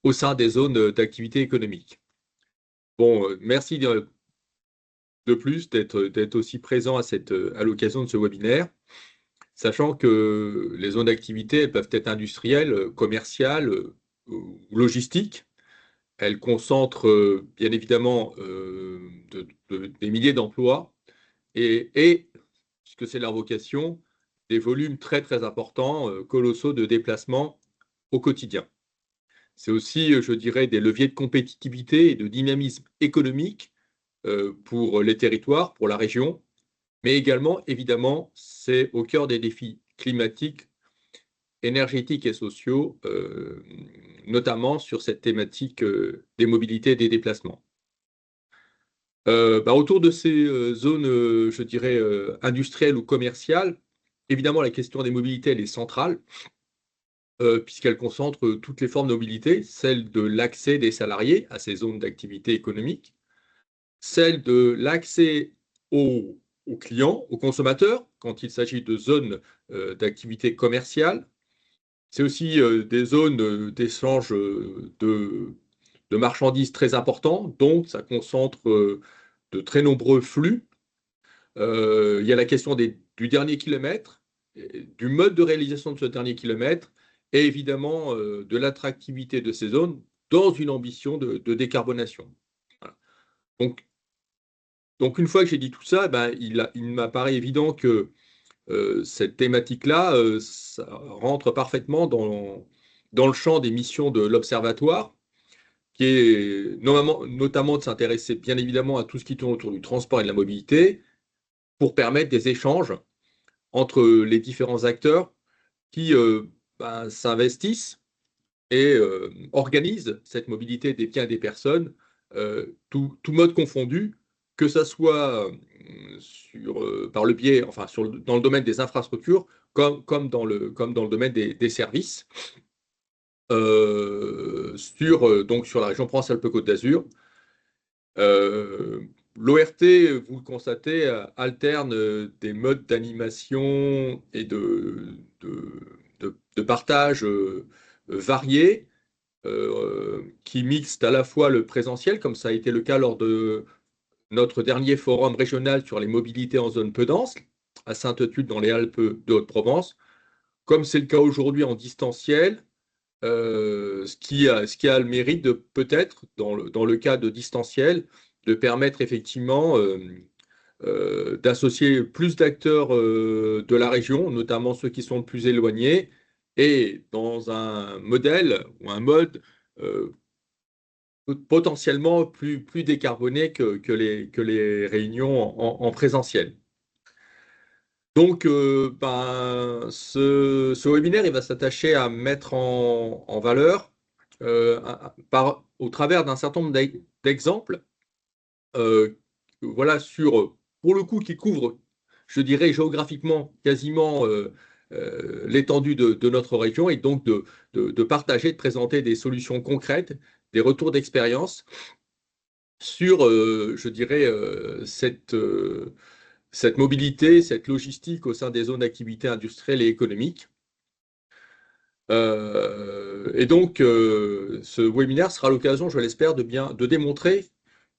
au sein des zones d'activité économique. Bon, merci de plus d'être aussi présent à l'occasion de ce webinaire, sachant que les zones d'activité elles peuvent être industrielles, commerciales ou logistiques. Elles concentrent bien évidemment des milliers d'emplois et, puisque c'est leur vocation, des volumes très très importants, colossaux de déplacements au quotidien. C'est aussi, je dirais, des leviers de compétitivité et de dynamisme économique pour les territoires, pour la région, mais également, évidemment, c'est au cœur des défis climatiques, énergétiques et sociaux, notamment sur cette thématique des mobilités et des déplacements. Autour de ces zones, je dirais, industrielles ou commerciales, évidemment, la question des mobilités, elle est centrale, puisqu'elle concentre toutes les formes de mobilité, celle de l'accès des salariés à ces zones d'activité économique, celle de l'accès aux clients, aux consommateurs, quand il s'agit de zones d'activité commerciale. C'est aussi des zones d'échange de marchandises très importants, donc ça concentre de très nombreux flux. Il y a la question du dernier kilomètre, du mode de réalisation de ce dernier kilomètre, et évidemment de l'attractivité de ces zones dans une ambition de décarbonation. Voilà. Donc, donc, une fois que j'ai dit tout ça, ben, il m'apparaît évident que cette thématique-là, ça rentre parfaitement dans le champ des missions de l'Observatoire, qui est notamment de s'intéresser bien évidemment à tout ce qui tourne autour du transport et de la mobilité, pour permettre des échanges entre les différents acteurs qui s'investissent et organisent cette mobilité des biens et des personnes, tout mode confondu, que ça soit par le biais, enfin, dans le domaine des infrastructures, comme dans le domaine des services, donc sur la région Provence-Alpes-Côte d'Azur. L'ORT, vous le constatez, alterne des modes d'animation et de partage variés, qui mixent à la fois le présentiel, comme ça a été le cas lors de notre dernier forum régional sur les mobilités en zone peu dense, à Sainte-Tulle dans les Alpes de Haute-Provence, comme c'est le cas aujourd'hui en distanciel, ce qui a le mérite de peut-être, dans le cas de distanciel, de permettre effectivement d'associer plus d'acteurs de la région, notamment ceux qui sont le plus éloignés, et dans un modèle ou un mode euh, potentiellement plus décarboné que les réunions en présentiel. Donc, ce webinaire, il va s'attacher à mettre en valeur, au travers d'un certain nombre d'exemples, euh, voilà, pour le coup, qui couvrent, je dirais, géographiquement quasiment l'étendue de notre région, et donc de partager, de présenter des solutions concrètes, des retours d'expérience sur, je dirais, cette mobilité, cette logistique au sein des zones d'activité industrielle et économique. Et donc, ce webinaire sera l'occasion, je l'espère, de démontrer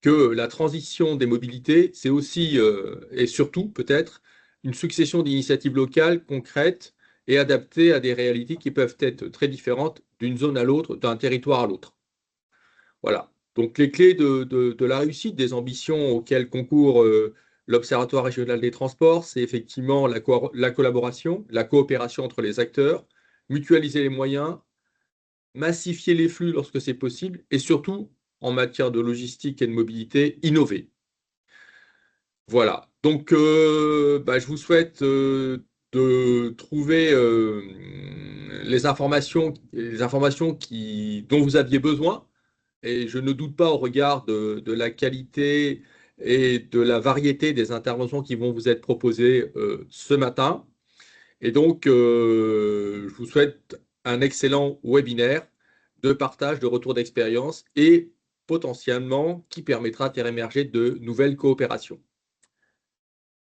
que la transition des mobilités, c'est aussi et surtout peut-être une succession d'initiatives locales concrètes et adaptées à des réalités qui peuvent être très différentes d'une zone à l'autre, d'un territoire à l'autre. Voilà. Donc les clés de la réussite des ambitions auxquelles concourt l'Observatoire régional des transports, c'est effectivement la collaboration, la coopération entre les acteurs, mutualiser les moyens, massifier les flux lorsque c'est possible, et surtout, en matière de logistique et de mobilité, innover. Voilà. Donc, je vous souhaite de trouver les informations dont vous aviez besoin. Et je ne doute pas au regard de la qualité et de la variété des interventions qui vont vous être proposées ce matin. Et donc, je vous souhaite un excellent webinaire de partage, de retour d'expérience et potentiellement qui permettra de faire émerger de nouvelles coopérations.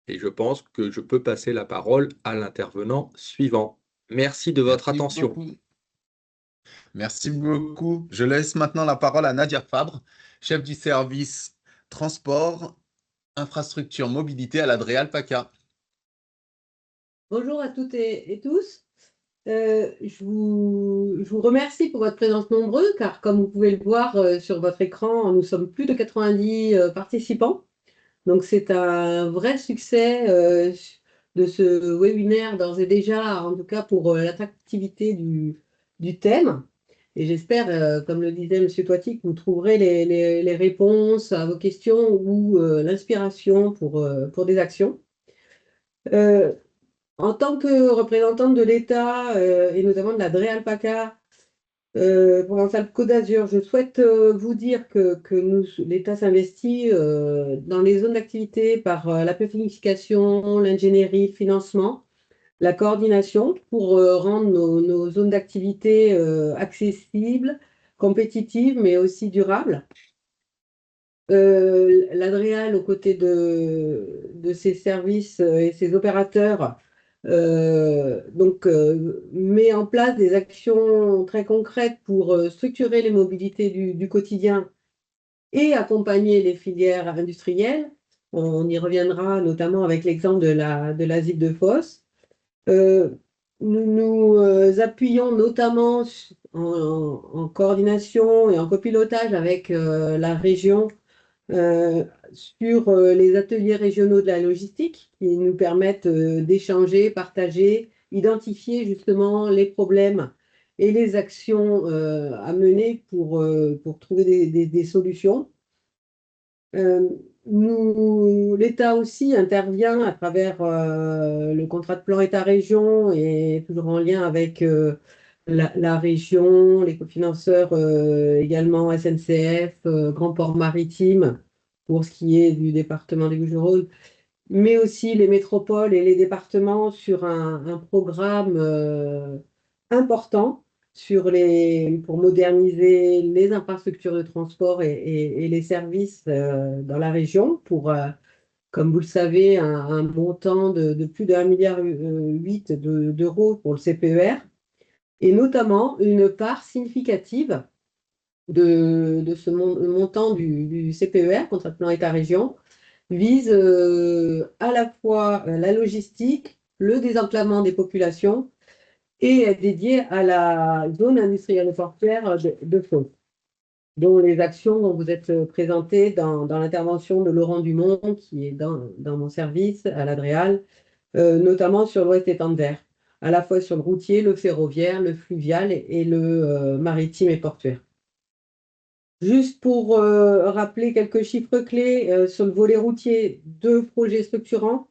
Et je pense que je peux passer la parole à l'intervenant suivant. Merci de votre Merci attention. beaucoup. Merci beaucoup. Je laisse maintenant la parole à Nadia Fabre, chef du service transport, infrastructure, mobilité à l'Adréal PACA. Bonjour à toutes et tous. Je vous remercie pour votre présence nombreux, car comme vous pouvez le voir sur votre écran, nous sommes plus de 90 participants. Donc c'est un vrai succès de ce webinaire d'ores et déjà, en tout cas pour l'attractivité du thème. Et j'espère, comme le disait M. Toiti, que vous trouverez les réponses à vos questions ou l'inspiration pour des actions. Euh, En tant que représentante de l'État et notamment de la DREAL-PACA Provence-Alpes-Côte d'Azur, je souhaite vous dire que l'État s'investit dans les zones d'activité par la planification, l'ingénierie, le financement, la coordination pour rendre nos zones d'activité accessibles, compétitives, mais aussi durables. L'Adréal, aux côtés de ses services et ses opérateurs, met en place des actions très concrètes pour structurer les mobilités du quotidien et accompagner les filières industrielles. On y reviendra notamment avec l'exemple de la ZIP de Fos. Euh, nous nous appuyons notamment en coordination et en copilotage avec la région sur les ateliers régionaux de la logistique qui nous permettent d'échanger, partager, identifier justement les problèmes et les actions à mener pour trouver des solutions. L'État aussi intervient à travers le contrat de plan État-région et toujours en lien avec la région, les cofinanceurs également SNCF, Grand Port Maritime pour ce qui est du département des Bouches-du-Rhône, mais aussi les métropoles et les départements sur un programme important pour moderniser les infrastructures de transport et les services dans la région pour, comme vous le savez, un montant de plus d'1,8 milliard d'euros pour le CPER et notamment une part significative de ce montant du CPER, contrat de plan État-région, vise à la fois la logistique, le désenclavement des populations et est dédié à la zone industrielle et portuaire de Fos, dont les actions vont vous être présentées dans l'intervention de Laurent Dumont, qui est dans mon service à l'Adréal, notamment sur l'ouest étang de Verre, à la fois sur le routier, le ferroviaire, le fluvial et le maritime et portuaire. Juste pour rappeler quelques chiffres clés sur le volet routier, 2 projets structurants,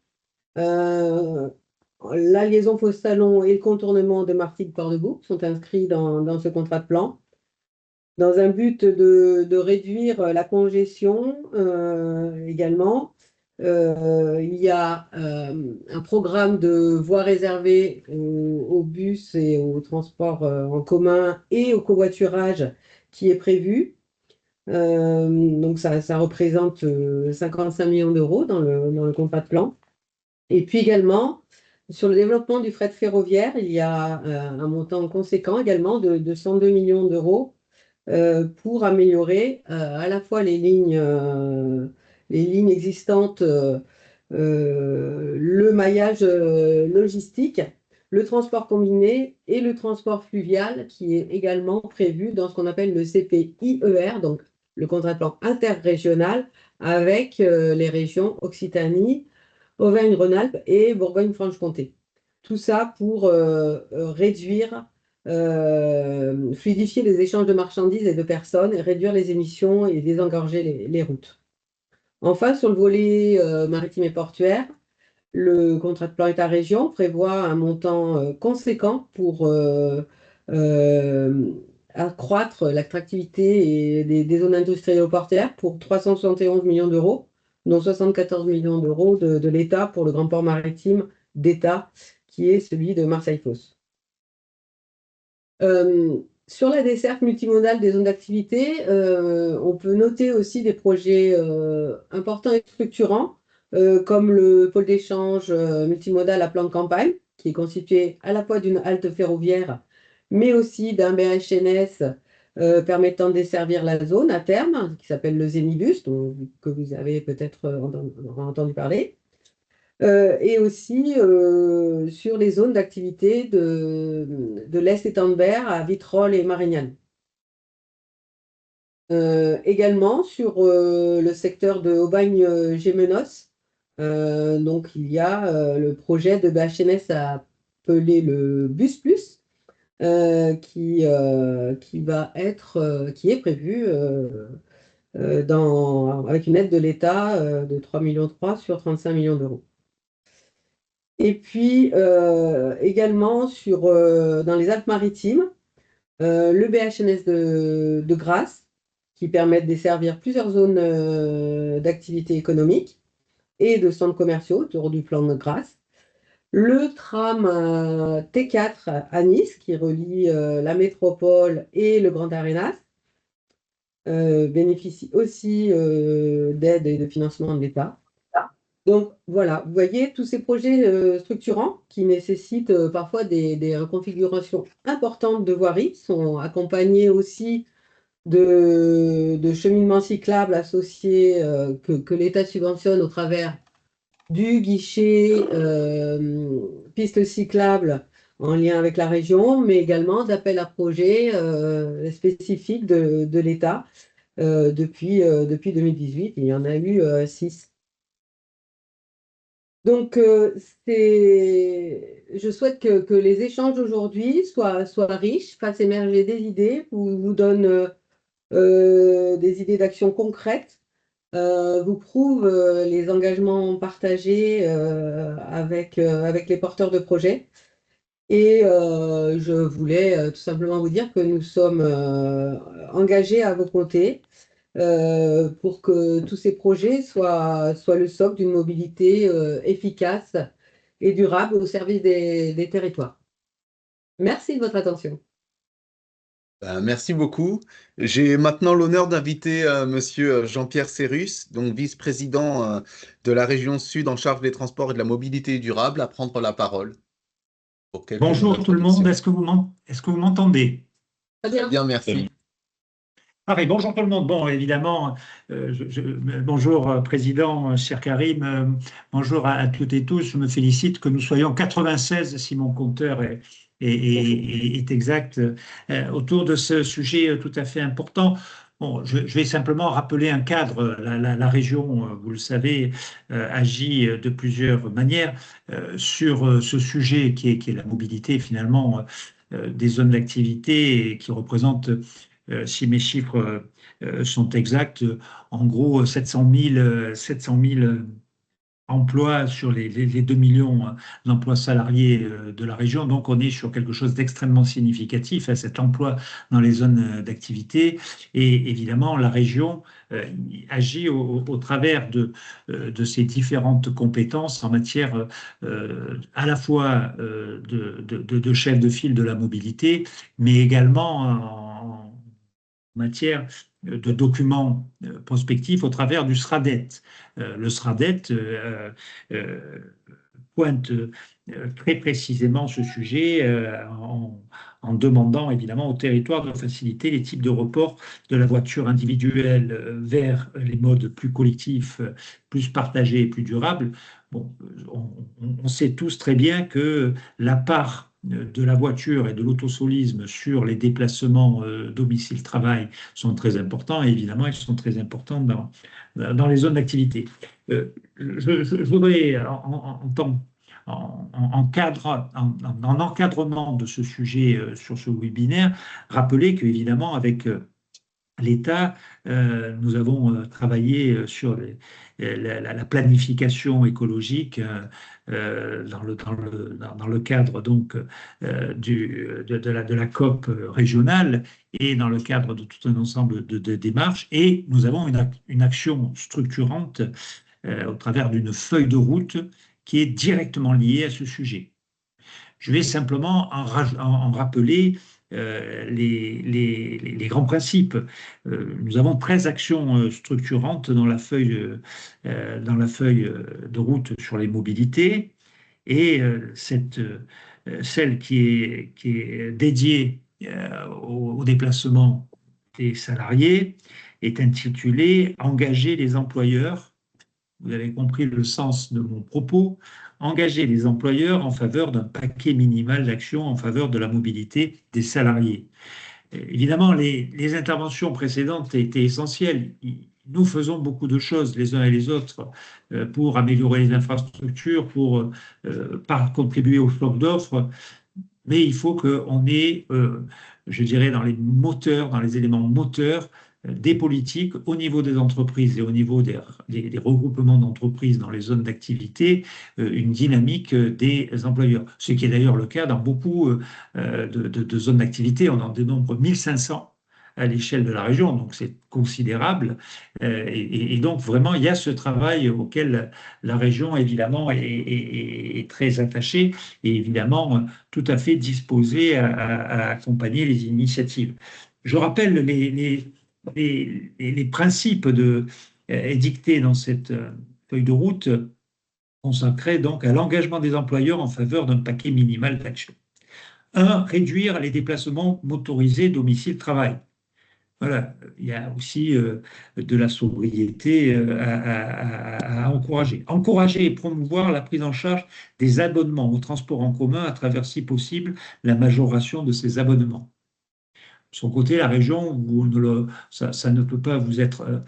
la liaison Fos-Salon et le contournement de Martigues-Port-de-Bouc sont inscrits dans ce contrat de plan, dans un but de réduire la congestion également. Il y a un programme de voies réservées aux bus et aux transports en commun et au covoiturage qui est prévu. Donc ça représente 55 millions d'euros dans le contrat de plan. Et puis également, sur le développement du fret ferroviaire, il y a un montant conséquent également de 102 millions d'euros pour améliorer à la fois les lignes existantes, le maillage logistique, le transport combiné et le transport fluvial qui est également prévu dans ce qu'on appelle le CPIER, donc le contrat de plan interrégional avec les régions Occitanie, Auvergne-Rhône-Alpes et Bourgogne-Franche-Comté. Tout ça pour réduire, fluidifier les échanges de marchandises et de personnes, réduire les émissions et désengorger les routes. Enfin, sur le volet maritime et portuaire, le contrat de plan État-région prévoit un montant conséquent pour accroître l'attractivité des zones industrielles et portuaires pour 371 millions d'euros, dont 74 millions d'euros de l'État pour le grand port maritime d'État, qui est celui de Marseille-Fos. Sur la desserte multimodale des zones d'activité, on peut noter aussi des projets importants et structurants, comme le pôle d'échange multimodal à plan de campagne, qui est constitué à la fois d'une halte ferroviaire mais aussi d'un BHNS permettant de desservir la zone à terme, qui s'appelle le Zénibus, que vous avez peut-être entendu parler, et aussi sur les zones d'activité de l'Est Étendebert à Vitrolles et Marignane. Également sur le secteur de Aubagne-Gémenos, donc il y a le projet de BHNS appelé le Bus Plus, qui est prévu avec une aide de l'État de 3,3 millions sur 35 millions d'euros. Et puis également dans les Alpes-Maritimes, le BHNS de Grasse, qui permet de desservir plusieurs zones d'activité économique et de centres commerciaux autour du plan de Grasse. Le tram T4 à Nice, qui relie la métropole et le Grand Arenas, bénéficie aussi d'aide et de financement de l'État. Donc voilà, vous voyez, tous ces projets structurants qui nécessitent parfois des reconfigurations importantes de voiries sont accompagnés aussi de cheminements cyclables associés que l'État subventionne au travers du guichet pistes cyclables en lien avec la région, mais également d'appels à projets spécifiques de l'État depuis 2018. Il y en a eu 6. Donc, je souhaite que les échanges aujourd'hui soient riches, fassent émerger des idées, vous donnent des idées d'action concrètes, vous prouvent les engagements partagés avec les porteurs de projets. Et je voulais tout simplement vous dire que nous sommes engagés à vos côtés pour que tous ces projets soient le socle d'une mobilité efficace et durable au service des territoires. Merci de votre attention. Merci beaucoup. J'ai maintenant l'honneur d'inviter Monsieur Jean-Pierre Cérus, donc vice-président de la région Sud en charge des transports et de la mobilité durable, à prendre la parole. Pour quelques mots Bonjour tout le monde, d'introduction. est-ce que vous m'entendez? Très Très bien, merci. Parfait, bonjour tout le monde. Bon, évidemment, bonjour Président, cher Karim, bonjour à toutes et tous. Je me félicite que nous soyons 96, si mon compteur est exact, autour de ce sujet tout à fait important. Bon, je vais simplement rappeler un cadre. La région, vous le savez, agit de plusieurs manières sur ce sujet qui est la mobilité, finalement, des zones d'activité qui représentent, si mes chiffres sont exacts, en gros 700 000 emplois sur les 2 millions d'emplois salariés de la région. Donc, on est sur quelque chose d'extrêmement significatif à cet emploi dans les zones d'activité. Et évidemment, la région agit au travers de ces différentes compétences en matière à la fois de chef de file de la mobilité, mais également en matière de documents prospectifs au travers du SRADET. Le SRADET pointe très précisément ce sujet en demandant évidemment au territoire de faciliter les types de report de la voiture individuelle vers les modes plus collectifs, plus partagés et plus durables. Bon, on sait tous très bien que la part de la voiture et de l'autosolisme sur les déplacements domicile-travail sont très importants et évidemment ils sont très importants dans les zones d'activité. Je voudrais en encadrement de ce sujet sur ce webinaire rappeler qu'évidemment avec l'État, nous avons travaillé sur la planification écologique dans le cadre donc de la COP régionale et dans le cadre de tout un ensemble de démarches. Et nous avons une action structurante au travers d'une feuille de route qui est directement liée à ce sujet. Je vais simplement en rappeler les grands principes. Nous avons 13 actions structurantes dans la feuille de route sur les mobilités et celle qui est dédiée au déplacement des salariés est intitulée « Engager les employeurs ». Vous avez compris le sens de mon propos. Engager les employeurs en faveur d'un paquet minimal d'actions en faveur de la mobilité des salariés. Évidemment, les interventions précédentes étaient essentielles. Nous faisons beaucoup de choses les uns et les autres pour améliorer les infrastructures, pour contribuer au stock d'offres, mais il faut qu'on ait, je dirais, dans les moteurs, dans les éléments moteurs, des politiques au niveau des entreprises et au niveau des regroupements d'entreprises dans les zones d'activité, une dynamique des employeurs. Ce qui est d'ailleurs le cas dans beaucoup de zones d'activité. On en dénombre 1500 à l'échelle de la région, donc c'est considérable. Et donc vraiment, il y a ce travail auquel la région, évidemment, est très attachée et évidemment tout à fait disposée à accompagner les initiatives. Je rappelle les principes édictés dans cette feuille de route consacrée donc à l'engagement des employeurs en faveur d'un paquet minimal d'actions. 1. Réduire les déplacements motorisés domicile-travail. Voilà, il y a aussi de la sobriété à encourager. Encourager et promouvoir la prise en charge des abonnements au transport en commun à travers, si possible, la majoration de ces abonnements. De son côté, la région, ça ne peut pas vous être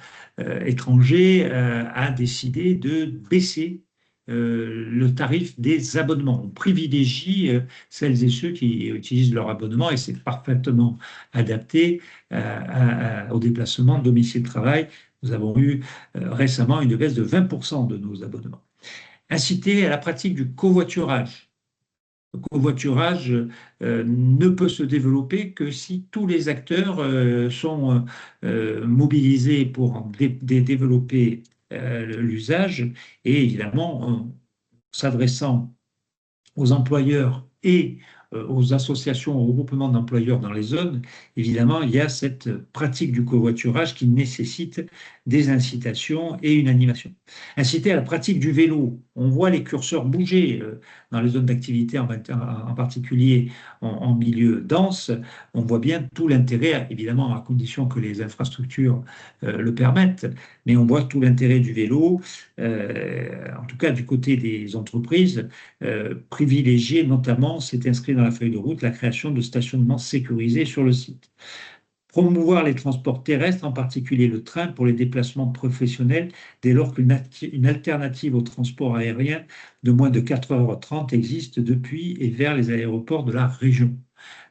étranger, a décidé de baisser le tarif des abonnements. On privilégie celles et ceux qui utilisent leur abonnement et c'est parfaitement adapté au déplacement domicile-travail. Nous avons eu récemment une baisse de 20% de nos abonnements. Inciter à la pratique du covoiturage. Le covoiturage ne peut se développer que si tous les acteurs sont mobilisés pour en développer l'usage et évidemment en s'adressant aux employeurs et aux associations, aux regroupements d'employeurs dans les zones, évidemment, il y a cette pratique du covoiturage qui nécessite des incitations et une animation. Inciter à la pratique du vélo. On voit les curseurs bouger dans les zones d'activité, en particulier en milieu dense. On voit bien tout l'intérêt, évidemment, à condition que les infrastructures le permettent, mais on voit tout l'intérêt du vélo, en tout cas du côté des entreprises, privilégier notamment, c'est inscrit dans la feuille de route, la création de stationnements sécurisés sur le site. Promouvoir les transports terrestres, en particulier le train, pour les déplacements professionnels, dès lors qu'une alternative au transport aérien de moins de 4h30 existe depuis et vers les aéroports de la région.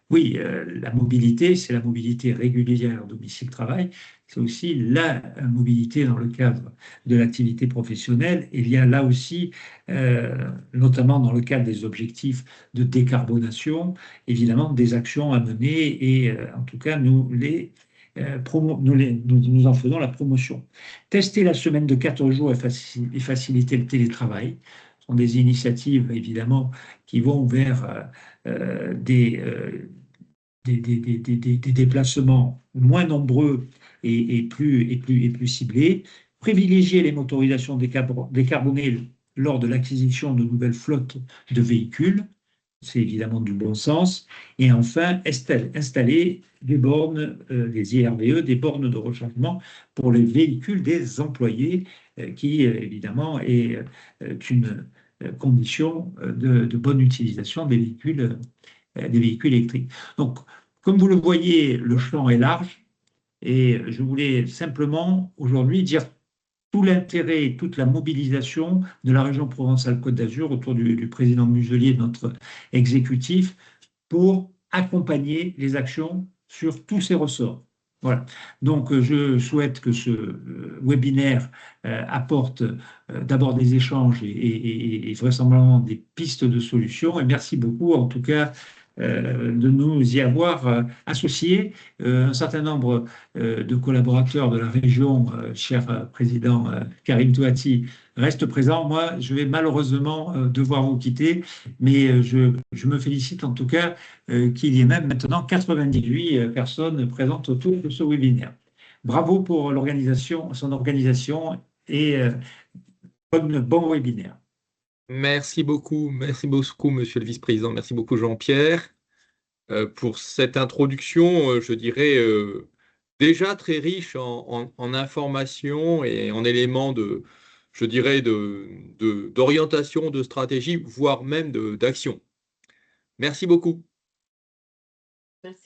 Oui, la mobilité, c'est la mobilité régulière domicile-travail, c'est aussi la mobilité dans le cadre de l'activité professionnelle. Et il y a là aussi, notamment dans le cadre des objectifs de décarbonation, évidemment des actions à mener et en tout cas nous en faisons la promotion. Tester la semaine de 4 jours et faciliter le télétravail sont des initiatives évidemment qui vont vers des déplacements moins nombreux et plus ciblés, privilégier les motorisations décarbonées lors de l'acquisition de nouvelles flottes de véhicules, c'est évidemment du bon sens, et enfin installer des bornes, des IRVE, des bornes de rechargement pour les véhicules des employés, qui évidemment est une condition de bonne utilisation des véhicules électriques. Donc, comme vous le voyez, le champ est large et je voulais simplement aujourd'hui dire tout l'intérêt et toute la mobilisation de la région Provence-Alpes-Côte d'Azur autour du président Muselier, notre exécutif, pour accompagner les actions sur tous ces ressorts. Voilà. Donc, je souhaite que ce webinaire apporte d'abord des échanges et vraisemblablement des pistes de solutions. Et merci beaucoup, en tout cas, de nous y avoir associés. Un certain nombre de collaborateurs de la région, cher président Karim Touati, restent présents. Moi, je vais malheureusement devoir vous quitter, mais je me félicite en tout cas qu'il y ait même maintenant 98 personnes présentes autour de ce webinaire. Bravo pour son organisation et bon webinaire. Merci beaucoup, monsieur le vice-président. Merci beaucoup, Jean-Pierre, pour cette introduction, je dirais, déjà très riche en informations et en éléments je dirais, d'orientation, de stratégie, voire même d'action. Merci beaucoup. Merci.